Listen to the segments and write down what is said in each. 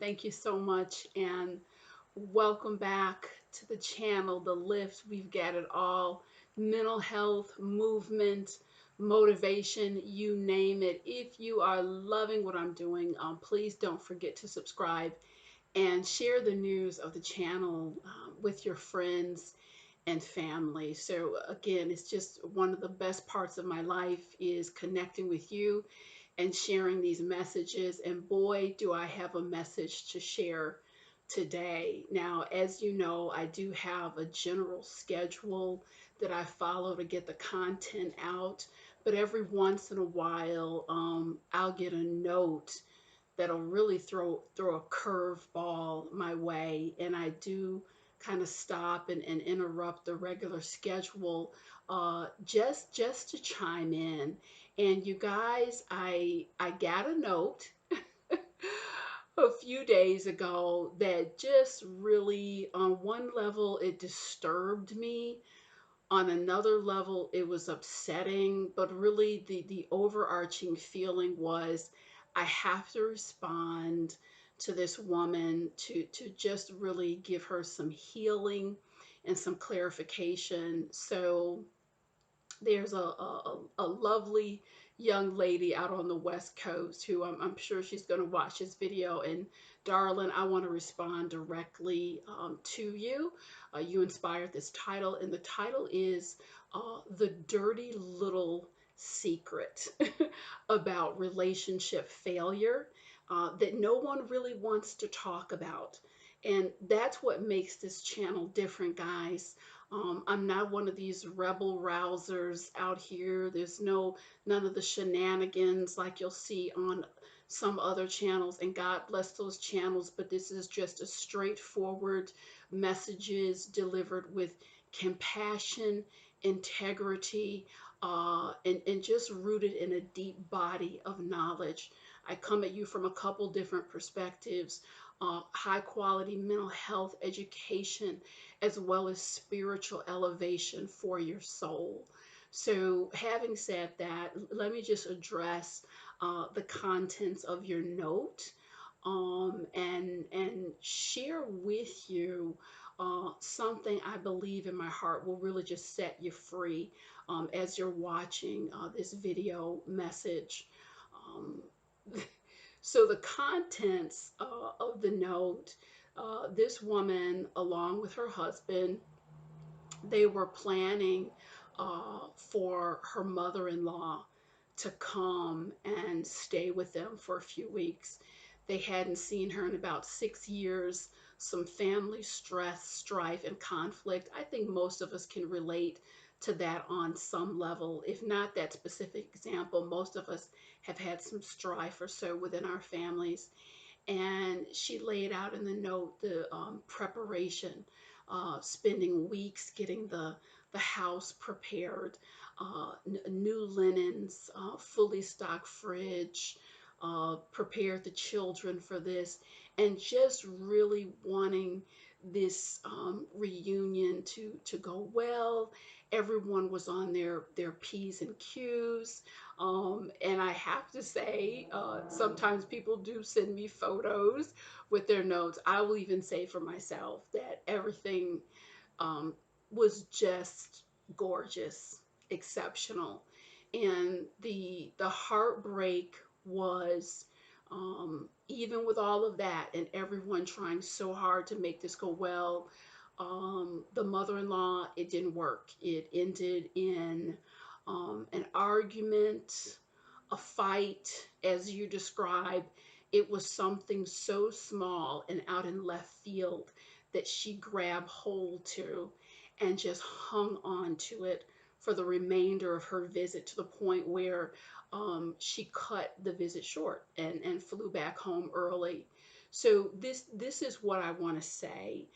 Thank you so much. And welcome back to the channel, The Lift. We've got it all: mental health, movement, motivation, you name it. If you are loving what I'm doing, please don't forget to subscribe and share the news of the channel with your friends and family. So again, it's just one of the best parts of my life is connecting with you and sharing these messages. And boy, do I have a message to share today. Now, as you know, I do have a general schedule that I follow to get the content out, but every once in a while, I'll get a note that'll really throw a curveball my way, and I do kind of stop and interrupt the regular schedule just to chime in. And you guys, I got a note a few days ago that just really, on one level, it disturbed me. On another level, it was upsetting, but really the overarching feeling was I have to respond to this woman to just really give her some healing and some clarification. So there's a lovely young lady out on the West Coast who I'm sure she's going to watch this video. And darling, I want to respond directly to you. You inspired this title, and the title is The Dirty Little Secret about relationship failure that no one really wants to talk about. And that's what makes this channel different, guys. I'm not one of these rebel rousers out here. There's none of the shenanigans like you'll see on some other channels, and God bless those channels, but this is just a straightforward messages delivered with compassion, integrity, and just rooted in a deep body of knowledge. I come at you from a couple different perspectives: high quality mental health education, as well as spiritual elevation for your soul. So, having said that, let me just address the contents of your note, and share with you something I believe in my heart will really just set you free as you're watching this video message. Um, so, the contents of the note: this woman, along with her husband, they were planning for her mother-in-law to come and stay with them for a few weeks. They hadn't seen her in about 6 years. Some family stress, strife, and conflict. I think most of us can relate to that on some level. If not that specific example, most of us have had some strife or so within our families. And she laid out in the note the preparation, spending weeks getting the house prepared, new linens, fully stocked fridge, prepared the children for this, and just really wanting this reunion to go well. Everyone was on their P's and Q's. And I have to say, sometimes people do send me photos with their notes. I will even say for myself that everything um, was just gorgeous, exceptional. And the heartbreak was, even with all of that and everyone trying so hard to make this go well, the mother-in-law, it didn't work. It ended in an argument, a fight, as you described. It was something so small and out in left field that she grabbed hold to and just hung on to it for the remainder of her visit, to the point where she cut the visit short and flew back home early. So this is what I want to say.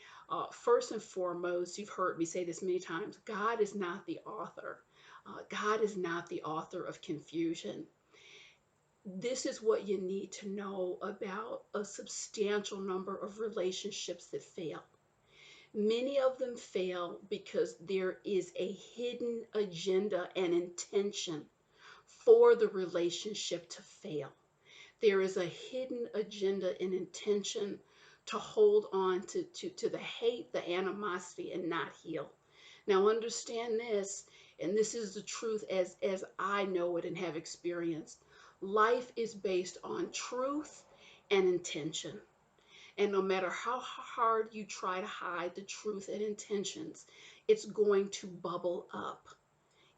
First and foremost, you've heard me say this many times: God is not the author. God is not the author of confusion. This is what you need to know about a substantial number of relationships that fail. Many of them fail because there is a hidden agenda and intention for the relationship to fail. There is a hidden agenda and intention to hold on to the hate, the animosity, and not heal. Now understand this, and this is the truth as I know it and have experienced. Life is based on truth and intention. And no matter how hard you try to hide the truth and intentions, it's going to bubble up.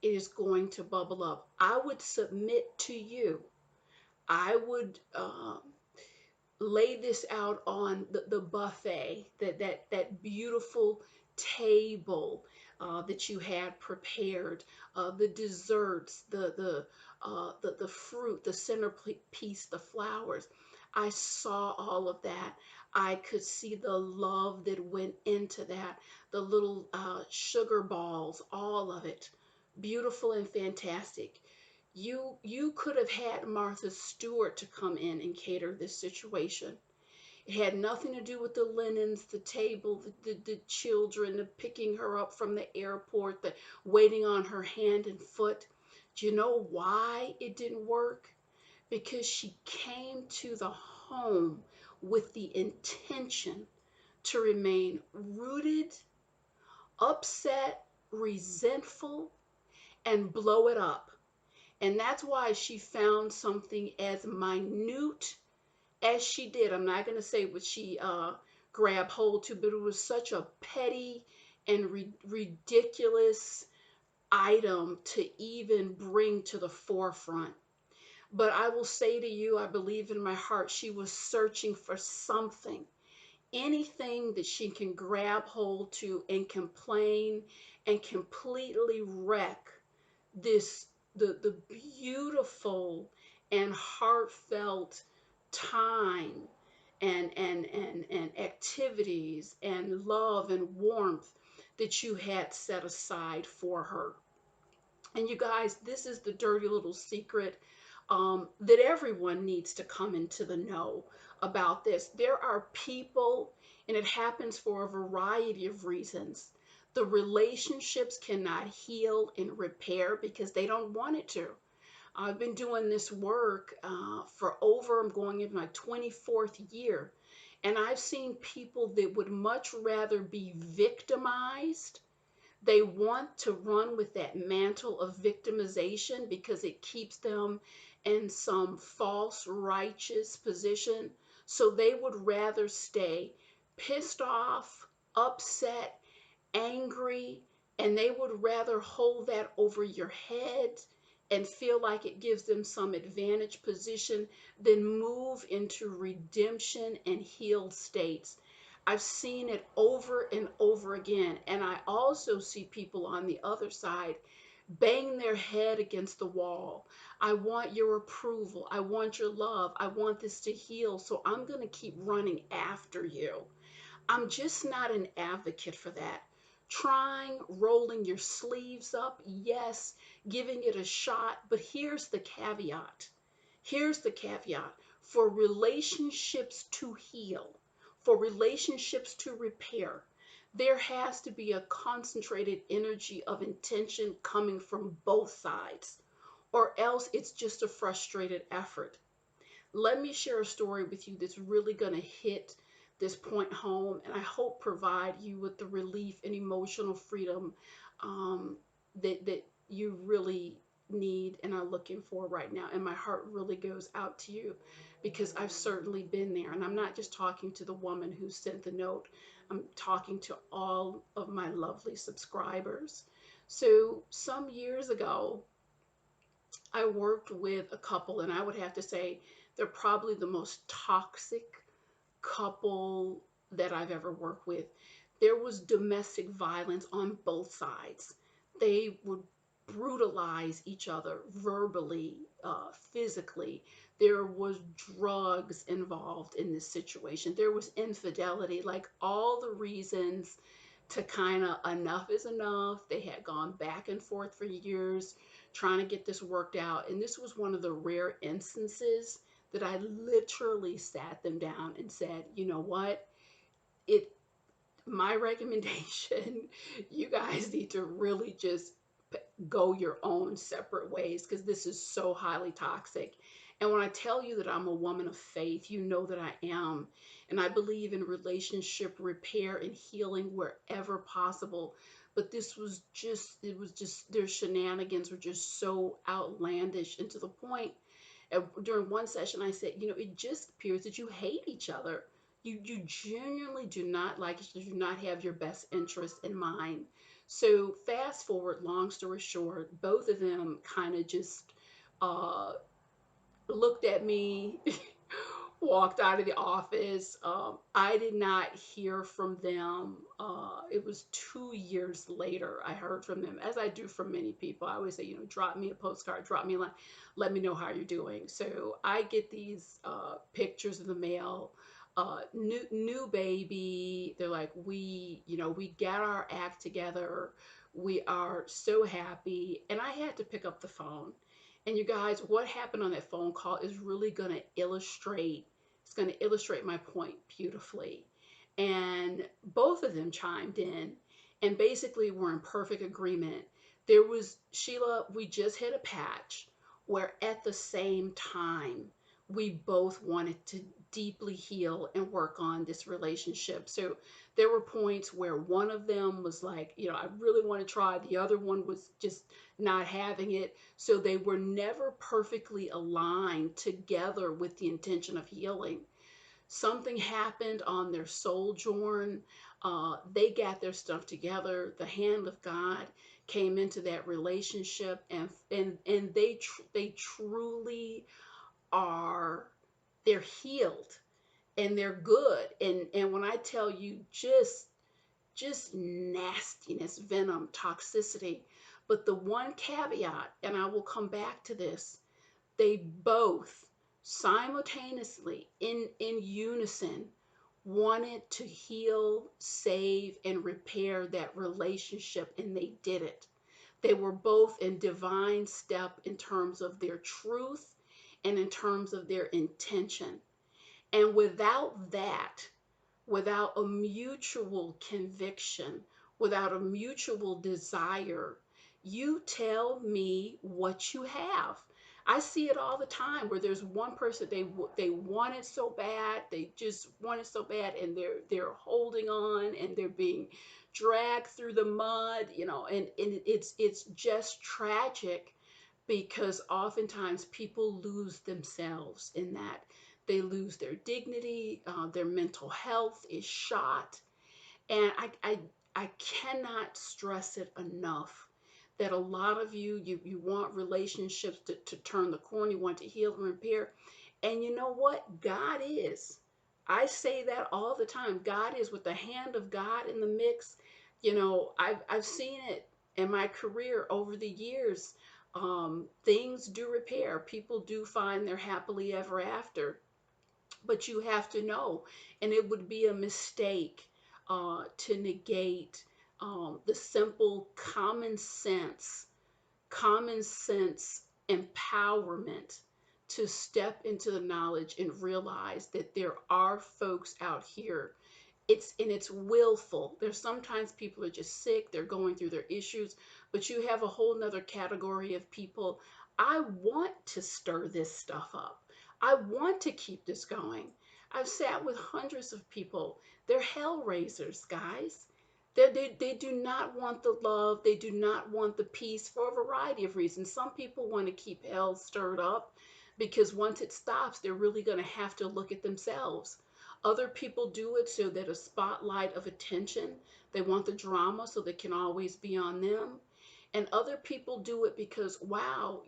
It is going to bubble up. I would submit to you, I would lay this out on the buffet, that beautiful table that you had prepared, the desserts, the fruit, the centerpiece, the flowers. I saw all of that. I could see the love that went into that, the little sugar balls, all of it, beautiful and fantastic. You could have had Martha Stewart to come in and cater this situation. It had nothing to do with the linens, the table, the children, the picking her up from the airport, the waiting on her hand and foot. Do you know why it didn't work? Because she came to the home with the intention to remain rooted, upset, resentful, and blow it up. And that's why she found something as minute as she did. I'm not going to say what she grabbed hold to, but it was such a petty and ridiculous item to even bring to the forefront. But I will say to you, I believe in my heart, she was searching for something, anything that she can grab hold to and complain and completely wreck this the beautiful and heartfelt time and activities and love and warmth that you had set aside for her. And you guys, this is the dirty little secret that everyone needs to come into the know about this. There are people, and it happens for a variety of reasons. The relationships cannot heal and repair because they don't want it to. I've been doing this work for over, I'm going in my 24th year, and I've seen people that would much rather be victimized. They want to run with that mantle of victimization because it keeps them in some false righteous position. So they would rather stay pissed off, upset, angry, and they would rather hold that over your head and feel like it gives them some advantage position than move into redemption and healed states. I've seen it over and over again. And I also see people on the other side bang their head against the wall. I want your approval. I want your love. I want this to heal. So I'm going to keep running after you. I'm just not an advocate for that. Trying, rolling your sleeves up, yes, giving it a shot, but here's the caveat. Here's the caveat. For relationships to heal, for relationships to repair, there has to be a concentrated energy of intention coming from both sides, or else it's just a frustrated effort. Let me share a story with you that's really going to hit this point home, and I hope provide you with the relief and emotional freedom that you really need and are looking for right now. And my heart really goes out to you because I've certainly been there. And I'm not just talking to the woman who sent the note, I'm talking to all of my lovely subscribers. So some years ago, I worked with a couple, and I would have to say they're probably the most toxic couple that I've ever worked with. There was domestic violence on both sides. They would brutalize each other verbally, physically. There was drugs involved in this situation. There was infidelity, like all the reasons to kind of enough is enough. They had gone back and forth for years trying to get this worked out. And this was one of the rare instances that I literally sat them down and said, you know what? It My recommendation, you guys need to really just go your own separate ways because this is so highly toxic. And when I tell you that I'm a woman of faith, you know that I am. And I believe in relationship repair and healing wherever possible. But this was just, it was just, their shenanigans were just so outlandish, and to the point, during one session, I said, it just appears that you hate each other. You genuinely do not like each other, do not have your best interest in mind. So fast forward, long story short, both of them kind of just uh, looked at me, walked out of the office. I did not hear from them. It was 2 years later I heard from them, as I do from many people. I always say, drop me a postcard, drop me a line, let me know how you're doing. So I get these pictures in the mail. New baby. They're like, we got our act together. We are so happy. And I had to pick up the phone. And you guys, what happened on that phone call is really going to illustrate, it's going to illustrate my point beautifully. And both of them chimed in and basically were in perfect agreement. There was, Sheila, we just hit a patch where at the same time, we both wanted to deeply heal and work on this relationship. So there were points where one of them was like, I really want to try. The other one was just not having it. So they were never perfectly aligned together with the intention of healing. Something happened on their sojourn. They got their stuff together. The hand of God came into that relationship, and they truly are, they're healed and they're good. And when I tell you, just nastiness, venom, toxicity. But the one caveat, and I will come back to this, they both simultaneously, in unison, wanted to heal, save, and repair that relationship, and they did it. They were both in divine step in terms of their truth and in terms of their intention. And without that, without a mutual conviction, without a mutual desire, you tell me what you have. I see it all the time where there's one person, they want it so bad, they just want it so bad, and they're holding on and they're being dragged through the mud, and it's just tragic, because oftentimes people lose themselves in that. They lose their dignity, their mental health is shot. And I cannot stress it enough that a lot of you want relationships to turn the corner, you want to heal and repair. And you know what? God is. I say that all the time. God is, with the hand of God in the mix. I've seen it in my career over the years. Things do repair. People do find their happily ever after, but you have to know, and it would be a mistake to negate the simple common sense empowerment to step into the knowledge and realize that there are folks out here. It's willful. There's sometimes people are just sick, they're going through their issues, but you have a whole nother category of people. I want to stir this stuff up. I want to keep this going. I've sat with hundreds of people. They're hell raisers, guys. They do not want the love. They do not want the peace for a variety of reasons. Some people want to keep hell stirred up because once it stops, they're really going to have to look at themselves. Other people do it so that a spotlight of attention, they want the drama so they can always be on them. And other people do it because, wow,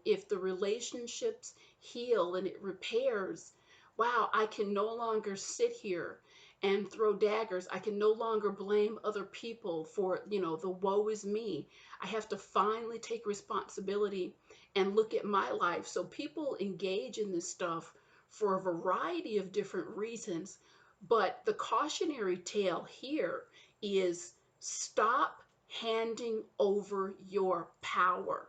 if the relationships heal and it repairs, wow, I can no longer sit here and throw daggers. I can no longer blame other people for, the woe is me. I have to finally take responsibility and look at my life. So people engage in this stuff for a variety of different reasons. But the cautionary tale here is, stop handing over your power.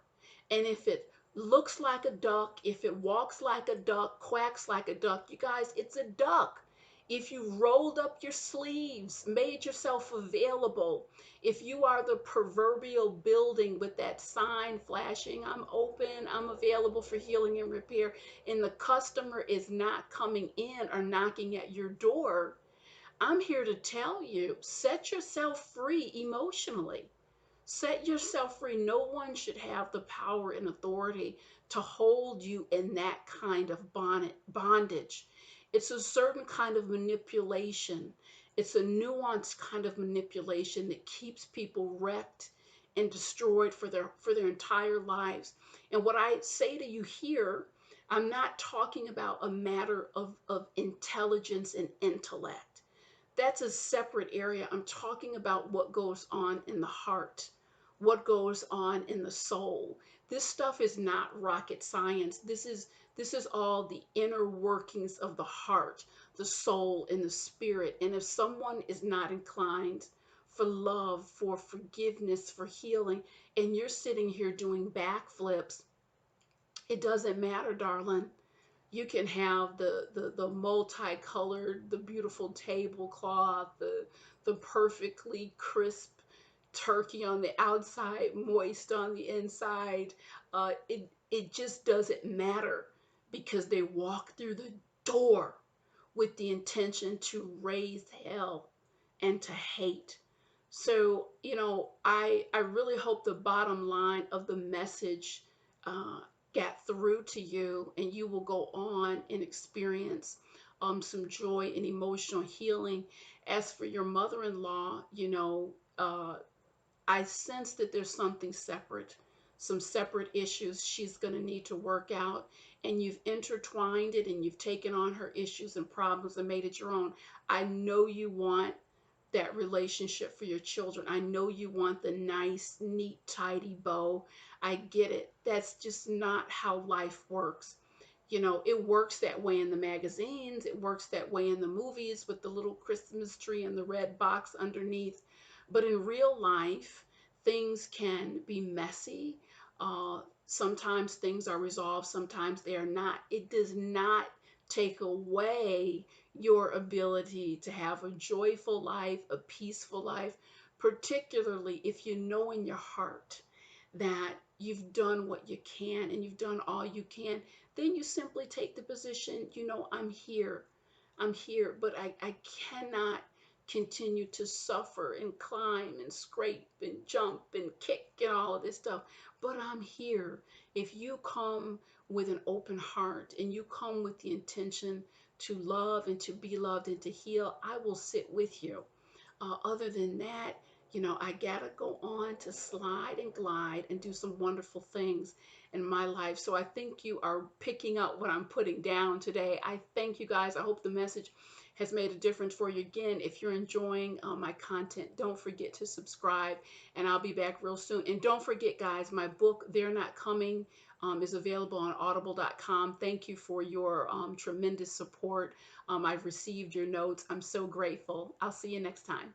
And if it looks like a duck, if it walks like a duck, quacks like a duck, you guys, it's a duck. if you rolled up your sleeves, made yourself available, if you are the proverbial building with that sign flashing, I'm open, I'm available for healing and repair, and the customer is not coming in or knocking at your door, I'm here to tell you, set yourself free emotionally. Set yourself free. No one should have the power and authority to hold you in that kind of bondage. It's a certain kind of manipulation. It's a nuanced kind of manipulation that keeps people wrecked and destroyed for their entire lives. And what I say to you here, I'm not talking about a matter of intelligence and intellect. That's a separate area. I'm talking about what goes on in the heart, what goes on in the soul. This stuff is not rocket science. This is all the inner workings of the heart, the soul, and the spirit. And if someone is not inclined for love, for forgiveness, for healing, and you're sitting here doing backflips, it doesn't matter, darling. You can have the multicolored, the beautiful tablecloth, the perfectly crisp turkey on the outside, moist on the inside. It just doesn't matter because they walk through the door with the intention to raise hell and to hate. So, I really hope the bottom line of the message uh, got through to you, and you will go on and experience some joy and emotional healing. As for your mother in law, I sense that there's something separate, some separate issues she's going to need to work out. And you've intertwined it and you've taken on her issues and problems and made it your own. I know you want that relationship for your children. I know you want the nice, neat, tidy bow. I get it. That's just not how life works. It works that way in the magazines, it works that way in the movies with the little Christmas tree and the red box underneath. But in real life, things can be messy. Sometimes things are resolved, sometimes they are not. It does not take away your ability to have a joyful life, a peaceful life, particularly if you know in your heart that you've done what you can and you've done all you can. Then you simply take the position, I'm here. I'm here, but I cannot continue to suffer and climb and scrape and jump and kick and all of this stuff. But I'm here. If you come with an open heart and you come with the intention to love and to be loved and to heal, I will sit with you. Other than that, I gotta go on to slide and glide and do some wonderful things in my life. So I think you are picking up what I'm putting down today. I thank you guys. I hope the message has made a difference for you. Again, if you're enjoying my content, don't forget to subscribe, and I'll be back real soon. And don't forget, guys, my book, They're Not Coming, is available on audible.com. Thank you for your tremendous support. I've received your notes. I'm so grateful. I'll see you next time.